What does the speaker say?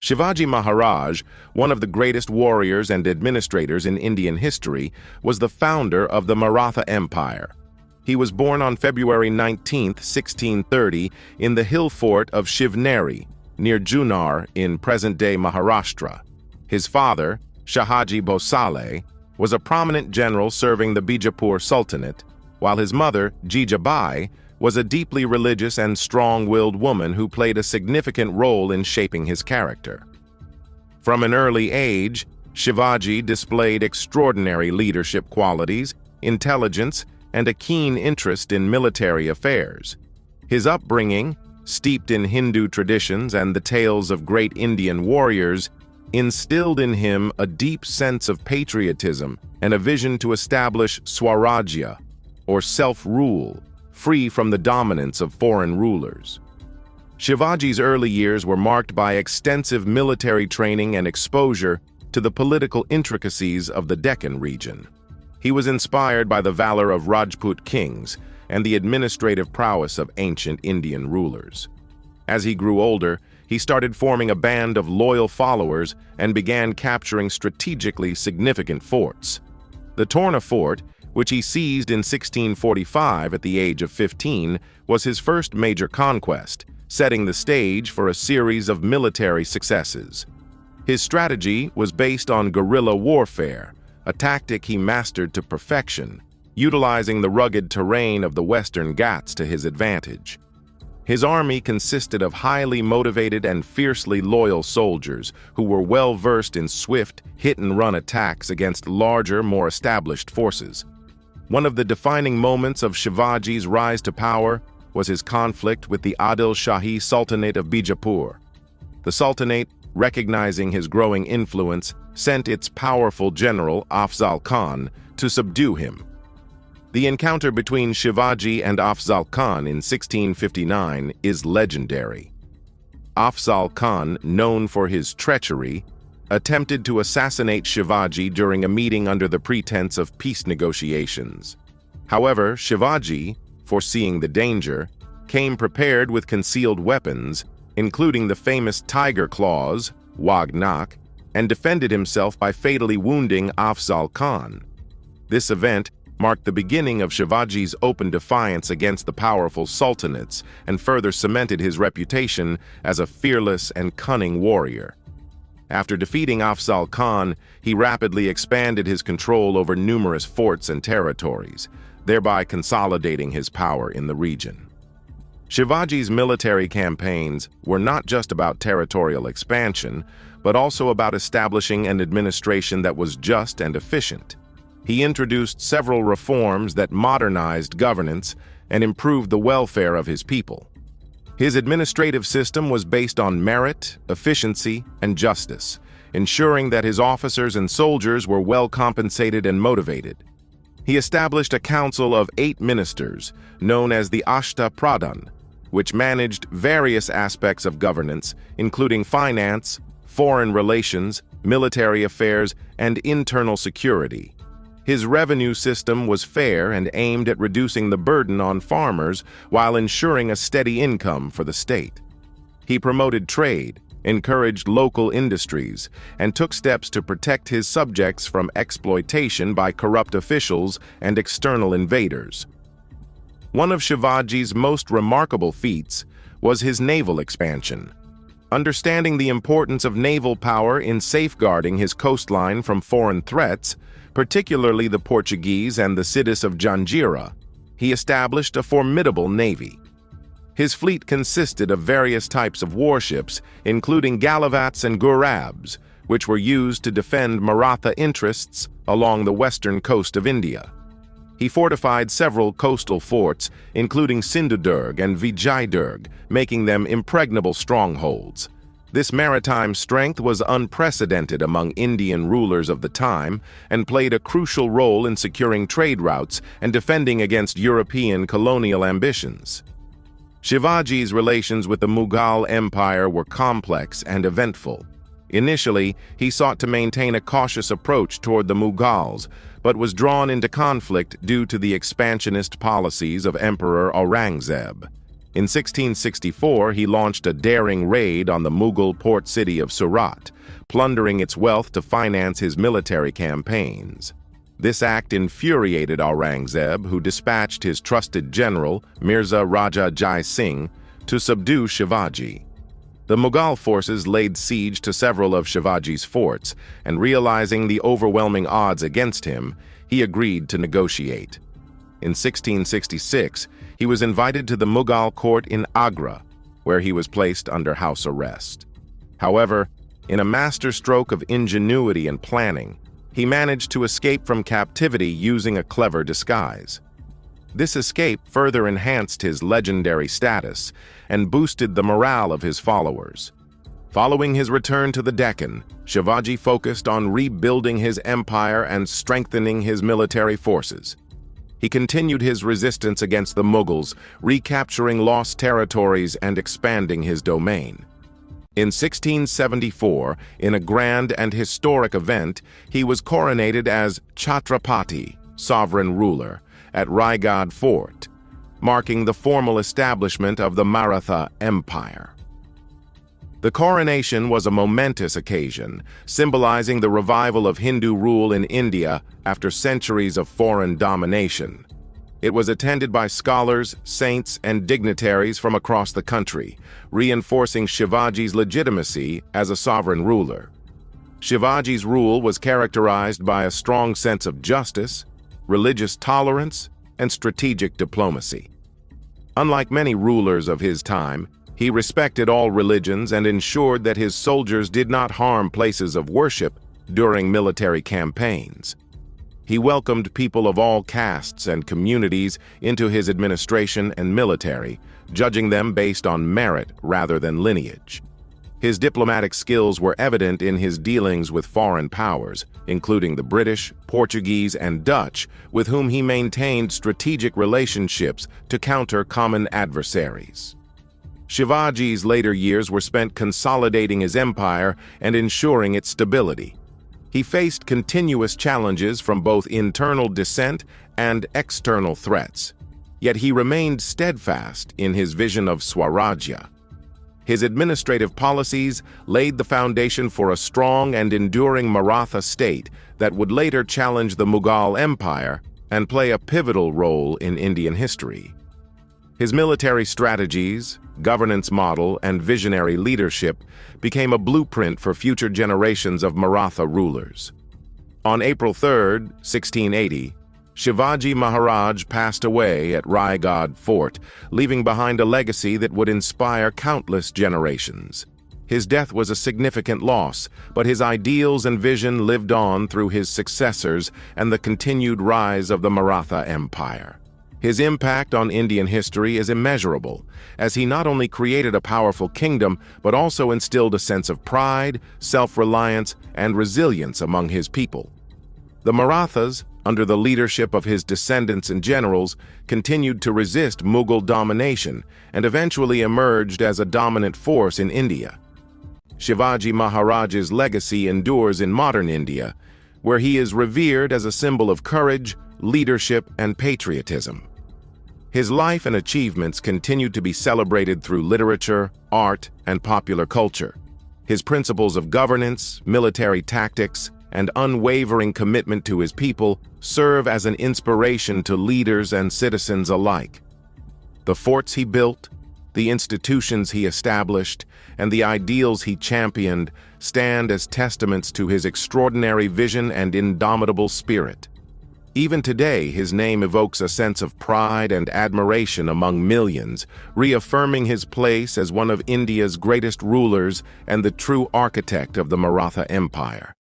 Shivaji Maharaj, one of the greatest warriors and administrators in Indian history, was the founder of the Maratha Empire. He was born on February 19, 1630, in the hill fort of Shivneri, near Junnar in present-day Maharashtra. His father, Shahaji Bhosale, was a prominent general serving the Bijapur Sultanate, while his mother, Jijabai, was a deeply religious and strong-willed woman who played a significant role in shaping his character. From an early age, Shivaji displayed extraordinary leadership qualities, intelligence, and a keen interest in military affairs. His upbringing, steeped in Hindu traditions and the tales of great Indian warriors, instilled in him a deep sense of patriotism and a vision to establish Swarajya, or self-rule, free from the dominance of foreign rulers. Shivaji's early years were marked by extensive military training and exposure to the political intricacies of the Deccan region. He was inspired by the valor of Rajput kings and the administrative prowess of ancient Indian rulers. As he grew older, he started forming a band of loyal followers and began capturing strategically significant forts. The Torna Fort, which he seized in 1645 at the age of 15, was his first major conquest, setting the stage for a series of military successes. His strategy was based on guerrilla warfare, a tactic he mastered to perfection, utilizing the rugged terrain of the Western Ghats to his advantage. His army consisted of highly motivated and fiercely loyal soldiers who were well-versed in swift, hit-and-run attacks against larger, more established forces. One of the defining moments of Shivaji's rise to power was his conflict with the Adil Shahi Sultanate of Bijapur. The Sultanate, recognizing his growing influence, sent its powerful general, Afzal Khan, to subdue him. The encounter between Shivaji and Afzal Khan in 1659 is legendary. Afzal Khan, known for his treachery, attempted to assassinate Shivaji during a meeting under the pretense of peace negotiations. However, Shivaji, foreseeing the danger, came prepared with concealed weapons, including the famous tiger claws, Wagnak, and defended himself by fatally wounding Afzal Khan. This event marked the beginning of Shivaji's open defiance against the powerful sultanates and further cemented his reputation as a fearless and cunning warrior. After defeating Afzal Khan, he rapidly expanded his control over numerous forts and territories, thereby consolidating his power in the region. Shivaji's military campaigns were not just about territorial expansion, but also about establishing an administration that was just and efficient. He introduced several reforms that modernized governance and improved the welfare of his people. His administrative system was based on merit, efficiency, and justice, ensuring that his officers and soldiers were well compensated and motivated. He established a council of 8 ministers, known as the Ashta Pradhan, which managed various aspects of governance, including finance, foreign relations, military affairs, and internal security. His revenue system was fair and aimed at reducing the burden on farmers while ensuring a steady income for the state. He promoted trade, encouraged local industries, and took steps to protect his subjects from exploitation by corrupt officials and external invaders. One of Shivaji's most remarkable feats was his naval expansion. Understanding the importance of naval power in safeguarding his coastline from foreign threats, particularly the Portuguese and the cities of Janjira, he established a formidable navy. His fleet consisted of various types of warships, including galavats and gurabs, which were used to defend Maratha interests along the western coast of India. He fortified several coastal forts, including Sindhudurg and Vijayadurg, making them impregnable strongholds. This maritime strength was unprecedented among Indian rulers of the time and played a crucial role in securing trade routes and defending against European colonial ambitions. Shivaji's relations with the Mughal Empire were complex and eventful. Initially, he sought to maintain a cautious approach toward the Mughals, but was drawn into conflict due to the expansionist policies of Emperor Aurangzeb. In 1664, he launched a daring raid on the Mughal port city of Surat, plundering its wealth to finance his military campaigns. This act infuriated Aurangzeb, who dispatched his trusted general, Mirza Raja Jai Singh, to subdue Shivaji. The Mughal forces laid siege to several of Shivaji's forts, and realizing the overwhelming odds against him, he agreed to negotiate. In 1666, he was invited to the Mughal court in Agra, where he was placed under house arrest. However, in a masterstroke of ingenuity and planning, he managed to escape from captivity using a clever disguise. This escape further enhanced his legendary status and boosted the morale of his followers. Following his return to the Deccan, Shivaji focused on rebuilding his empire and strengthening his military forces. He continued his resistance against the Mughals, recapturing lost territories and expanding his domain. In 1674, in a grand and historic event, he was coronated as Chhatrapati, sovereign ruler, at Raigad Fort, marking the formal establishment of the Maratha Empire. The coronation was a momentous occasion, symbolizing the revival of Hindu rule in India after centuries of foreign domination. It was attended by scholars, saints, and dignitaries from across the country, reinforcing Shivaji's legitimacy as a sovereign ruler. Shivaji's rule was characterized by a strong sense of justice, religious tolerance, and strategic diplomacy. Unlike many rulers of his time, he respected all religions and ensured that his soldiers did not harm places of worship during military campaigns. He welcomed people of all castes and communities into his administration and military, judging them based on merit rather than lineage. His diplomatic skills were evident in his dealings with foreign powers, including the British, Portuguese, and Dutch, with whom he maintained strategic relationships to counter common adversaries. Shivaji's later years were spent consolidating his empire and ensuring its stability. He faced continuous challenges from both internal dissent and external threats, yet he remained steadfast in his vision of Swarajya. His administrative policies laid the foundation for a strong and enduring Maratha state that would later challenge the Mughal Empire and play a pivotal role in Indian history. His military strategies, governance model, and visionary leadership became a blueprint for future generations of Maratha rulers. On April 3, 1680, Shivaji Maharaj passed away at Raigad Fort, leaving behind a legacy that would inspire countless generations. His death was a significant loss, but his ideals and vision lived on through his successors and the continued rise of the Maratha Empire. His impact on Indian history is immeasurable, as he not only created a powerful kingdom, but also instilled a sense of pride, self-reliance, and resilience among his people. The Marathas, under the leadership of his descendants and generals, continued to resist Mughal domination and eventually emerged as a dominant force in India. Shivaji Maharaj's legacy endures in modern India, where he is revered as a symbol of courage, leadership, and patriotism. His life and achievements continue to be celebrated through literature, art, and popular culture. His principles of governance, military tactics, and unwavering commitment to his people serve as an inspiration to leaders and citizens alike. The forts he built, the institutions he established, and the ideals he championed stand as testaments to his extraordinary vision and indomitable spirit. Even today, his name evokes a sense of pride and admiration among millions, reaffirming his place as one of India's greatest rulers and the true architect of the Maratha Empire.